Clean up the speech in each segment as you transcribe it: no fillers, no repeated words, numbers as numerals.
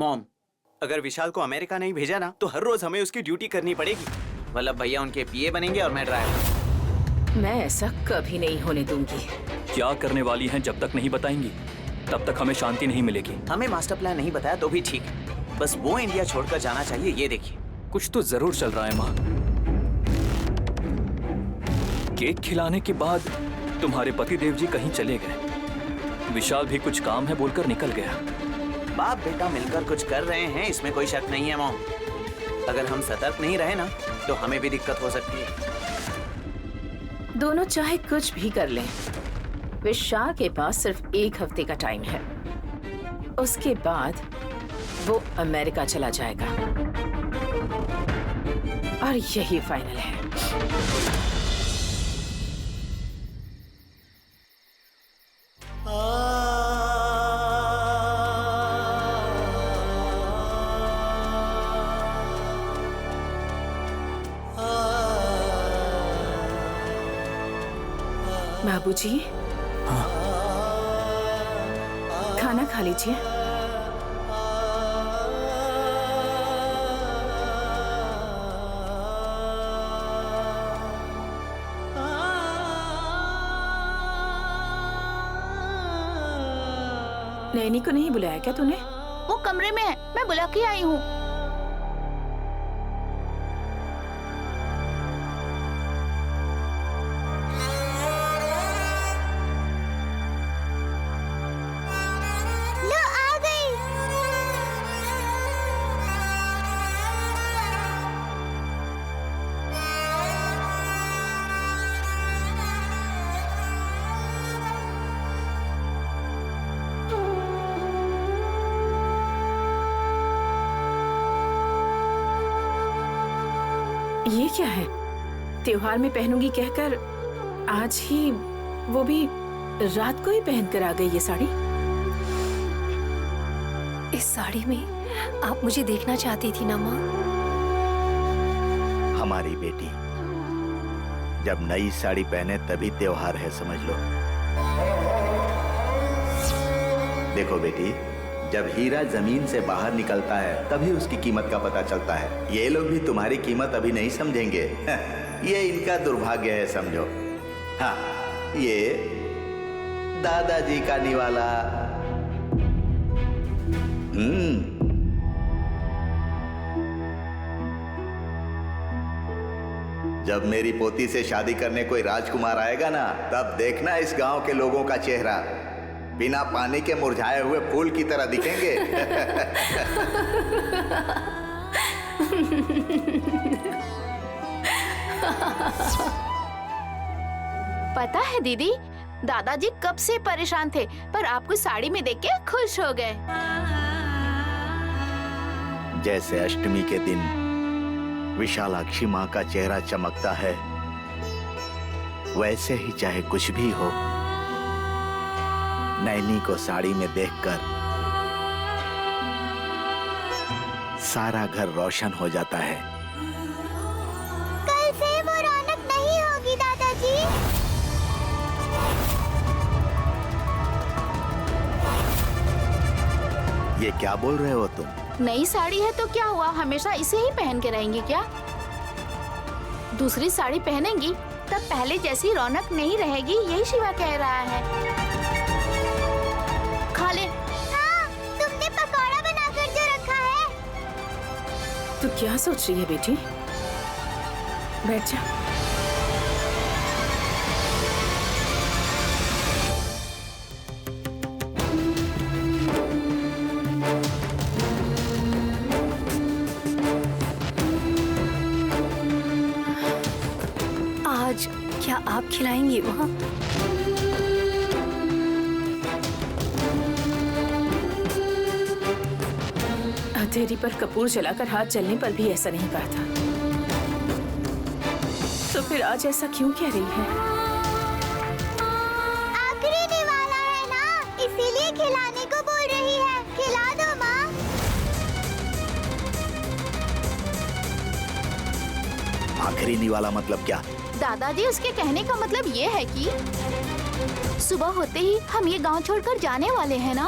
Mom, अगर विशाल को America नहीं भेजा ना तो हर रोज हमें उसकी ड्यूटी करनी पड़ेगी। वल्लभ भैया उनके पीए बनेंगे और मैं ड्राइवर। मैं ऐसा कभी नहीं होने दूंगी। क्या करने वाली हैं जब तक नहीं बताएंगी तब तक हमें शांति नहीं मिलेगी। हमें मास्टर प्लान नहीं बताया तो भी ठीक है, बस वो इंडिया छोड़कर जाना चाहिए। ये देखिए, कुछ तो जरूर चल रहा है माँ। केक खिलाने के बाद तुम्हारे पति देव जी कहीं चले गए। विशाल भी कुछ काम है बोलकर निकल गया। बाप बेटा मिलकर कुछ कर रहे हैं, इसमें कोई शक नहीं है मॉम। अगर हम सतर्क नहीं रहे ना तो हमें भी दिक्कत हो सकती है। दोनों चाहे कुछ भी कर लें, विशाल के पास सिर्फ 1 हफ्ते का टाइम है। उसके बाद वो अमेरिका चला जाएगा और यही फाइनल है। बाबूजी, खाना खा लीजिए। नैनी को नहीं बुलाया क्या तूने? वो कमरे में है, मैं बुला के आई हूँ। ये क्या है? त्योहार में पहनूंगी कहकर आज ही, वो भी रात को ही पहनकर आ गई ये साड़ी। इस साड़ी में आप मुझे देखना चाहती थी ना माँ? हमारी बेटी जब नई साड़ी पहने तभी त्योहार है, समझ लो। देखो बेटी, जब हीरा जमीन से बाहर निकलता है तभी उसकी कीमत का पता चलता है। ये लोग भी तुम्हारी कीमत अभी नहीं समझेंगे। ये इनका दुर्भाग्य है, समझो। हाँ, ये दादाजी का निवाला। जब मेरी पोती से शादी करने कोई राजकुमार आएगा ना, तब देखना इस गांव के लोगों का चेहरा बिना पानी के मुरझाए हुए फूल की तरह दिखेंगे। पता है दीदी, दादाजी कब से परेशान थे, पर आपको साड़ी में देख के खुश हो गए। जैसे अष्टमी के दिन विशालाक्षी माँ का चेहरा चमकता है, वैसे ही चाहे कुछ भी हो, नैनी को साड़ी में देखकर सारा घर रोशन हो जाता है। कल से वो रौनक नहीं होगी दादाजी। ये क्या बोल रहे हो तुम? नई साड़ी है तो क्या हुआ, हमेशा इसे ही पहन के रहेंगी क्या? दूसरी साड़ी पहनेंगी तब पहले जैसी रौनक नहीं रहेगी, यही शिवा कह रहा है। खा ले। हाँ, तुमने पकौड़ा बनाकर जो रखा है। तू क्या सोच रही है बेटी? बैठ जा। आज क्या आप खिलाएंगी वहाँ? हथेली पर कपूर जलाकर हाथ जलने पर भी ऐसा नहीं कहा था, तो फिर आज ऐसा क्यों कह रही है? आखिरी निवाला है ना, इसीलिए खिलाने को बोल रही है। खिला दो माँ। आखिरी निवाला मतलब क्या? दादाजी, उसके कहने का मतलब ये है कि सुबह होते ही हम ये गांव छोड़कर जाने वाले हैं ना।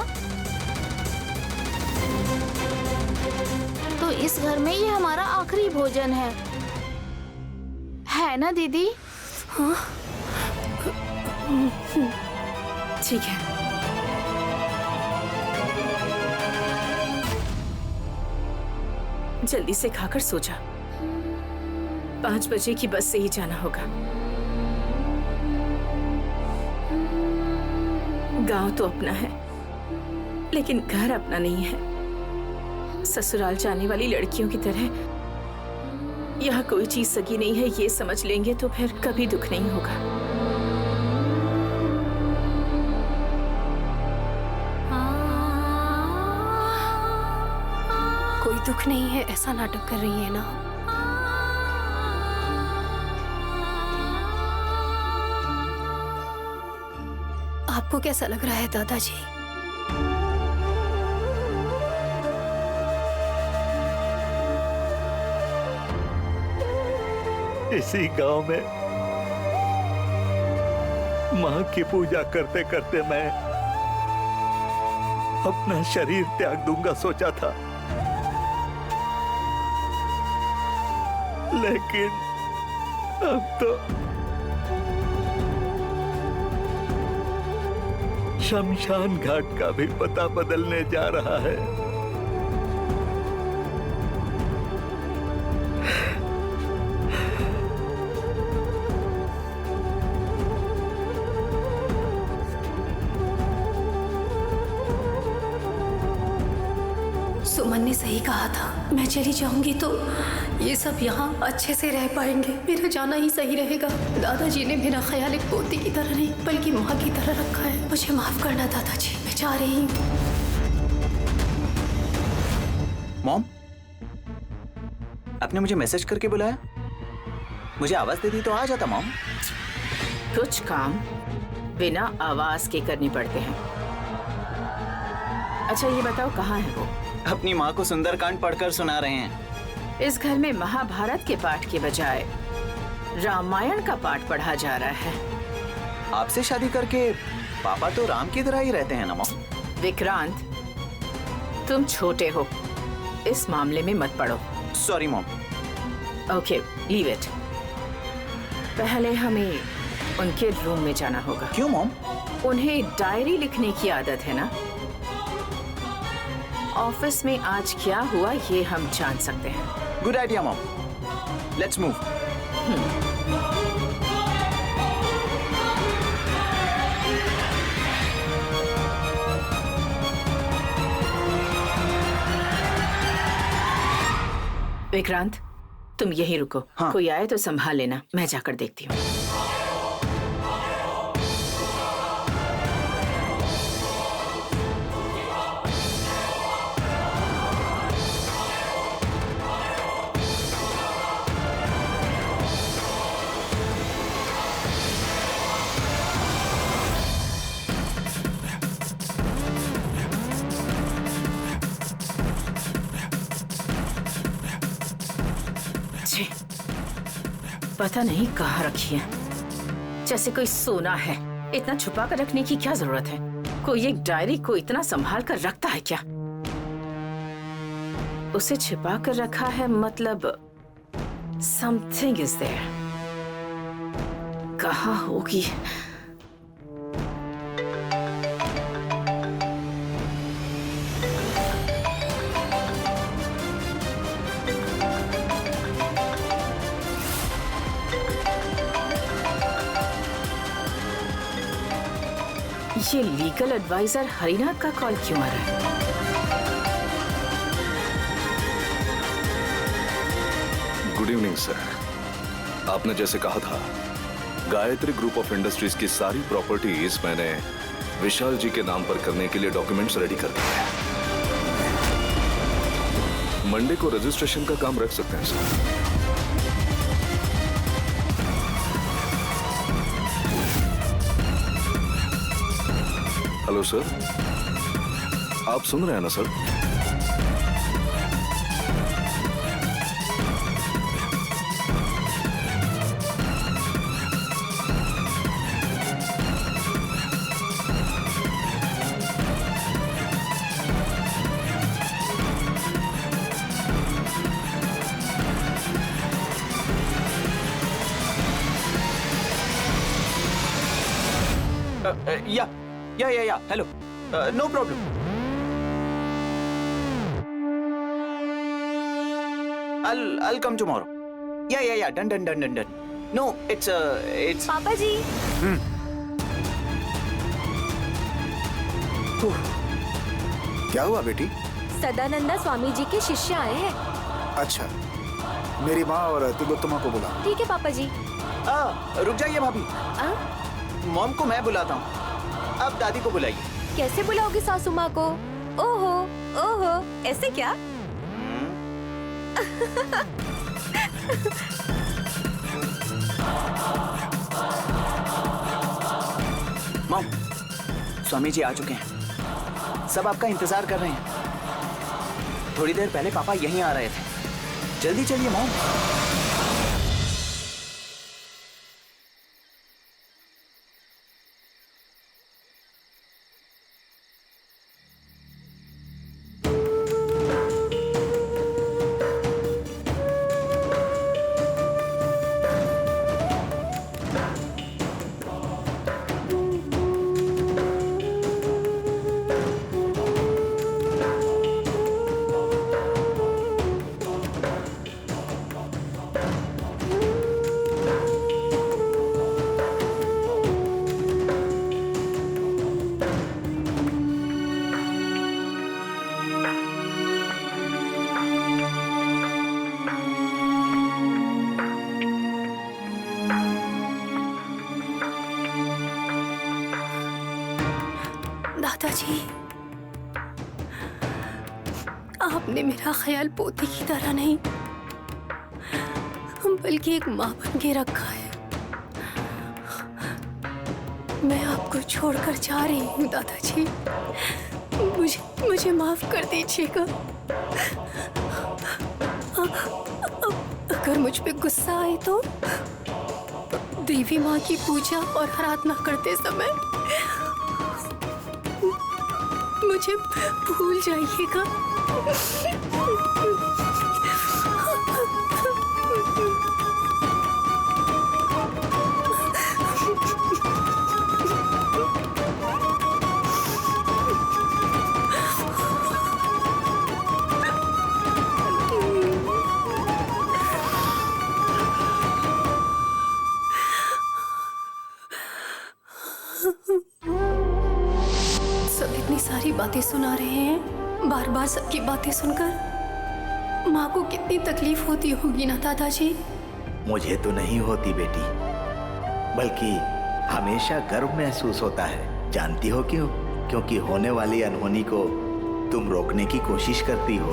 इस घर में ये हमारा आखिरी भोजन है ना दीदी? ठीक है। जल्दी से खाकर सो जा। 5 बजे की बस से ही जाना होगा। गांव तो अपना है, लेकिन घर अपना नहीं है। ससुराल जाने वाली लड़कियों की तरह यहाँ कोई चीज सगी नहीं है, ये समझ लेंगे तो फिर कभी दुख नहीं होगा। कोई दुख नहीं है ऐसा नाटक कर रही है ना? आपको कैसा लग रहा है दादाजी? इसी गांव में मां की पूजा करते करते मैं अपना शरीर त्याग दूंगा सोचा था, लेकिन अब तो शमशान घाट का भी पता बदलने जा रहा है। सुमन ने सही कहा था, मैं चली जाऊंगी तो ये सब यहाँ अच्छे से रह पाएंगे। मेरा जाना ही सही रहेगा। दादाजी ने मेरा ख्याल एक पोती की तरह नहीं बल्कि माँ की तरह रखा है। मुझे माफ करना दादाजी, मैं जा रही हूँ। मॉम, आपने मुझे मैसेज करके बुलाया? मुझे आवाज दे दी तो आ जाता मॉम। कुछ काम बिना आवाज के करने पड़ते हैं। अच्छा ये बताओ कहाँ है वो? अपनी माँ को सुंदरकांड पढ़कर सुना रहे हैं। इस घर में महाभारत के पाठ के बजाय रामायण का पाठ पढ़ा जा रहा है। आपसे शादी करके पापा तो राम की तरह ही रहते हैं ना मॉम। विक्रांत, तुम छोटे हो, इस मामले में मत पड़ो। Sorry mom. Okay, leave it. पहले हमें उनके रूम में जाना होगा। क्यों मॉम? उन्हें डायरी लिखने की आदत है ना। ऑफिस में आज क्या हुआ ये हम जान सकते हैं। Good idea mom, let's move. Vikrant, तुम यहीं रुको। हाँ। कोई आए तो संभाल लेना, मैं जाकर देखती हूँ। छी, पता नहीं कहाँ रखी है, जैसे कोई सोना है। इतना छुपा कर रखने की क्या जरूरत है? कोई एक डायरी को इतना संभाल कर रखता है क्या? उसे छिपा कर रखा है मतलब समथिंग इज देयर। कहाँ होगी? ये लीगल एडवाइजर हरिनाथ का कॉल क्यों आ रहा है? Good evening sir. आपने जैसे कहा था, गायत्री ग्रुप ऑफ इंडस्ट्रीज की सारी प्रॉपर्टीज मैंने विशाल जी के नाम पर करने के लिए डॉक्यूमेंट्स रेडी कर दिए हैं। मंडे को रजिस्ट्रेशन का काम रख सकते हैं सर। हेलो सर, आप सुन रहे हैं ना सर? या hello, no problem. I'll come tomorrow. Yeah, done. No, it's पापा जी, क्या हुआ बेटी? सदानंदा स्वामी जी के शिष्य आए हैं। अच्छा, मेरी माँ और तिलोत्तमा को बुला। ठीक है पापा जी। रुक जाइए भाभी, मॉम को मैं बुलाता हूँ, अब दादी को बुलाइए। कैसे बुलाओगे सासू माँ को? ओहो, ऐसे क्या? मॉम, स्वामी जी आ चुके हैं, सब आपका इंतजार कर रहे हैं। थोड़ी देर पहले पापा यहीं आ रहे थे। जल्दी चलिए मॉम। दादाजी, आपने मेरा ख्याल पोती की तरह नहीं बल्कि एक माँ बन के रखा है। मैं आपको छोड़कर जा रही हूँ दादाजी, मुझे माफ कर दीजिएगा। अगर मुझ पे गुस्सा आए तो देवी माँ की पूजा और आराधना करते समय मुझे भूल जाइएगा। सब इतनी सारी बातें सुना रहे हैं, बार बार सबकी बातें सुनकर माँ को कितनी तकलीफ होती होगी ना दादाजी। मुझे तो नहीं होती बेटी, बल्कि हमेशा गर्व महसूस होता है। जानती हो क्यों? क्योंकि होने वाली अनहोनी को तुम रोकने की कोशिश करती हो।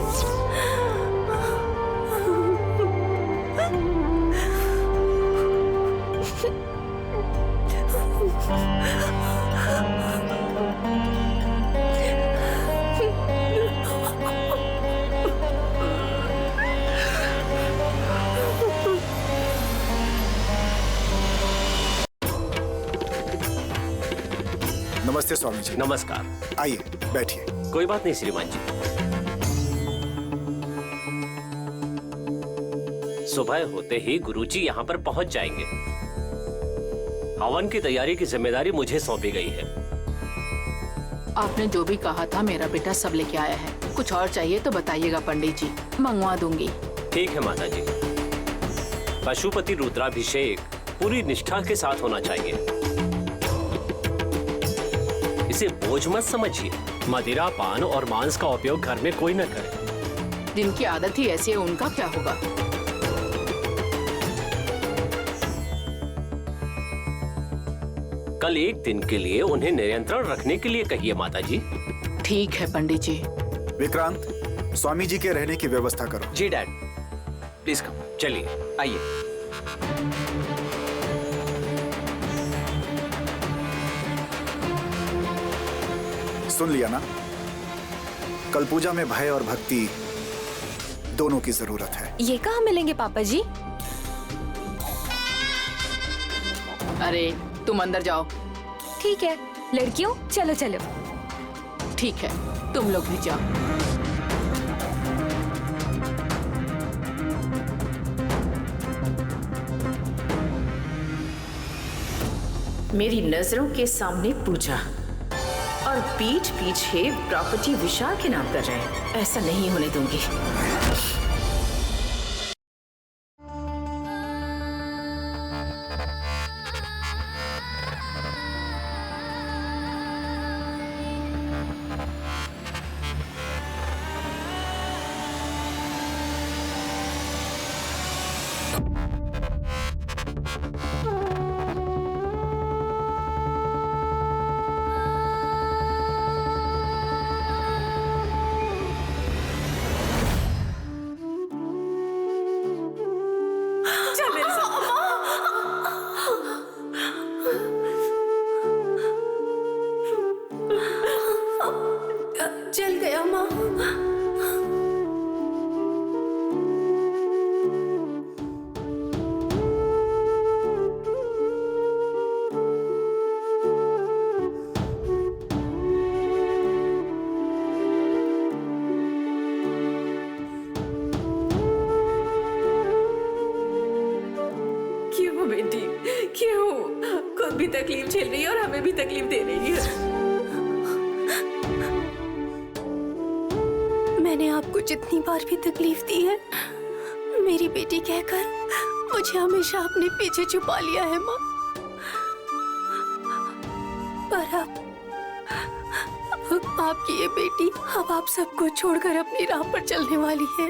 नमस्ते स्वामी जी। नमस्कार। आइए बैठिए। कोई बात नहीं श्रीमान जी। सुबह होते ही गुरुजी यहाँ पर पहुँच जाएंगे। हवन की तैयारी की जिम्मेदारी मुझे सौंपी गई है। आपने जो भी कहा था मेरा बेटा सब लेके आया है। कुछ और चाहिए तो बताइएगा पंडित जी, मंगवा दूंगी। ठीक है माता जी। पशुपति रुद्राभिषेक पूरी निष्ठा के साथ होना चाहिए। इसे बोझ मत समझिए। मदिरा, पान और मांस का उपयोग घर में कोई न करे। जिनकी आदत ही ऐसी है उनका क्या होगा? कल एक दिन के लिए उन्हें नियंत्रण रखने के लिए कहिए माता जी। ठीक है पंडित जी। विक्रांत, स्वामी जी के रहने की व्यवस्था करो। जी डैड, प्लीज कम। चलिए आइए। सुन लिया ना, कल पूजा में भय और भक्ति दोनों की जरूरत है। ये कहाँ मिलेंगे पापा जी? अरे तुम अंदर जाओ। ठीक है लड़कियों, चलो चलो। ठीक है, तुम लोग भी जाओ। मेरी नजरों के सामने पूजा और पीठ पीछे प्रॉपर्टी विशाल के नाम कर रहे हैं। ऐसा नहीं होने दूंगी। जल गया माँ। क्यों बेटी, क्यों? खुद भी तकलीफ झेल रही है और हमें भी तकलीफ दे रही है। मैंने आपको जितनी बार भी तकलीफ दी है, मेरी बेटी कहकर मुझे हमेशा अपने पीछे छुपा लिया है माँ। पर अब आपकी ये बेटी अब आप सबको छोड़कर अपनी राह पर चलने वाली है।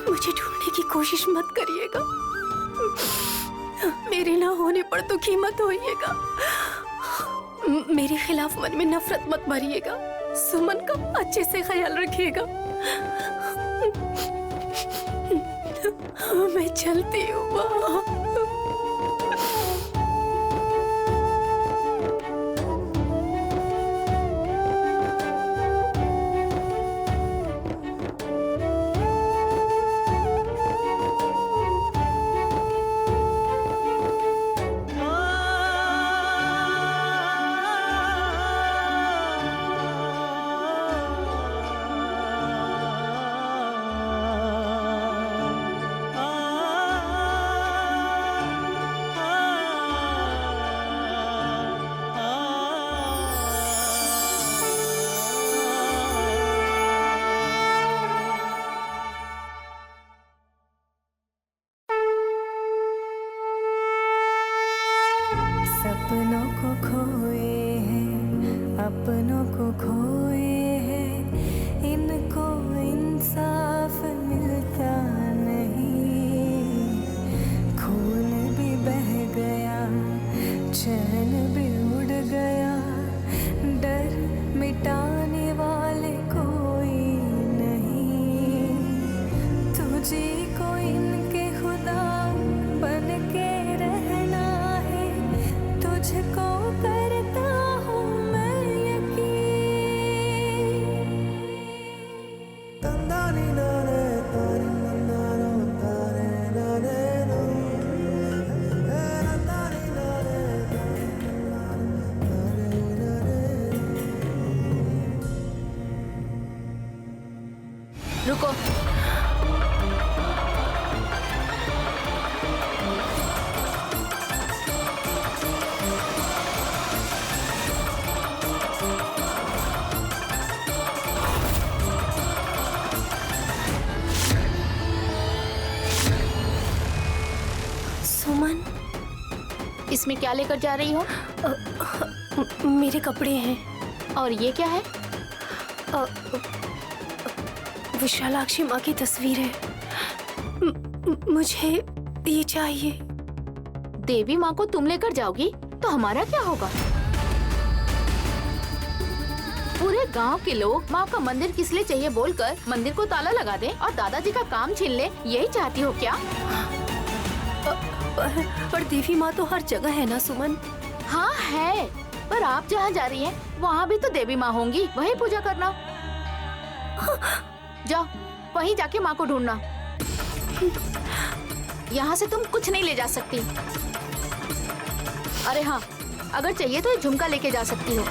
मुझे ढूंढने की कोशिश मत करिएगा। मेरे ना होने पर तो कीमत होइएगा। मेरे खिलाफ मन में नफरत मत भरिएगा। सुमन का अच्छे से ख्याल रखिएगा। मैं चलती हूँ माँ। सपनों को खोए हैं, अपनों को खोए हैं, इनको इंसाफ मिलता नहीं। खून भी बह गया, चैन भी उड़ गया, डर मिटाने वाले कोई नहीं। तुझे को इनके खुदा बन के रहना है, तुझको करता हूँ मैं यकीन। रुको। सुमन, इसमें क्या लेकर जा रही हो? मेरे कपड़े हैं। और ये क्या है? विशालाक्षी माँ की तस्वीर है। मुझे ये चाहिए। देवी माँ को तुम लेकर जाओगी तो हमारा क्या होगा? पूरे गांव के लोग माँ का मंदिर किस लिए चाहिए बोलकर मंदिर को ताला लगा दें और दादाजी का काम छीन ले, यही चाहती हो क्या? पर देवी माँ तो हर जगह है ना सुमन। हाँ है, पर आप जहाँ जा रही हैं वहाँ भी तो देवी माँ होंगी, वहीं पूजा करना। जाओ, वहीं जाके माँ को ढूंढना। यहाँ से तुम कुछ नहीं ले जा सकती। अरे हाँ, अगर चाहिए तो ये झुमका लेके जा सकती हो।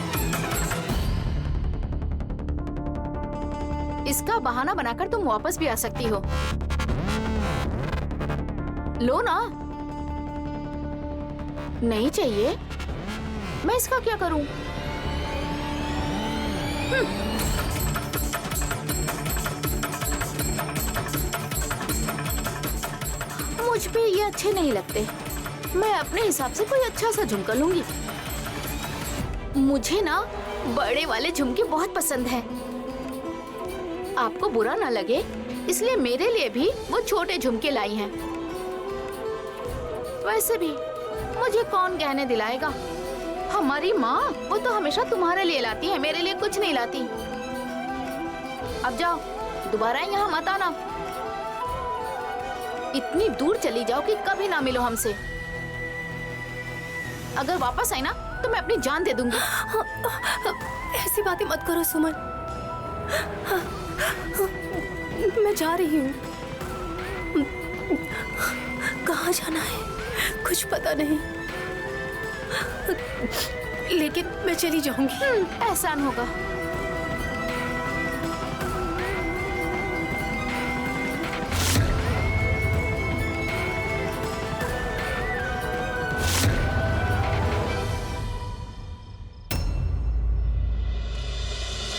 इसका बहाना बनाकर तुम वापस भी आ सकती हो। लो ना। नहीं चाहिए? मैं इसका क्या करूं? मुझ पे ये अच्छे नहीं लगते। मैं अपने हिसाब से कोई अच्छा सा झुमका लूंगी। मुझे ना बड़े वाले झुमके बहुत पसंद है। आपको बुरा ना लगे इसलिए मेरे लिए भी वो छोटे झुमके लाई हैं। वैसे भी मुझे कौन गहने दिलाएगा? हमारी माँ वो तो हमेशा तुम्हारे लिए लाती है, मेरे लिए कुछ नहीं लाती। अब जाओ, दोबारा यहाँ मत आना। इतनी दूर चली जाओ कि कभी ना मिलो हमसे। अगर वापस आई ना तो मैं अपनी जान दे दूंगी। ऐसी बातें मत करो सुमन। मैं जा रही हूँ। कहाँ जाना है कुछ पता नहीं, लेकिन मैं चली जाऊंगी। एहसान होगा।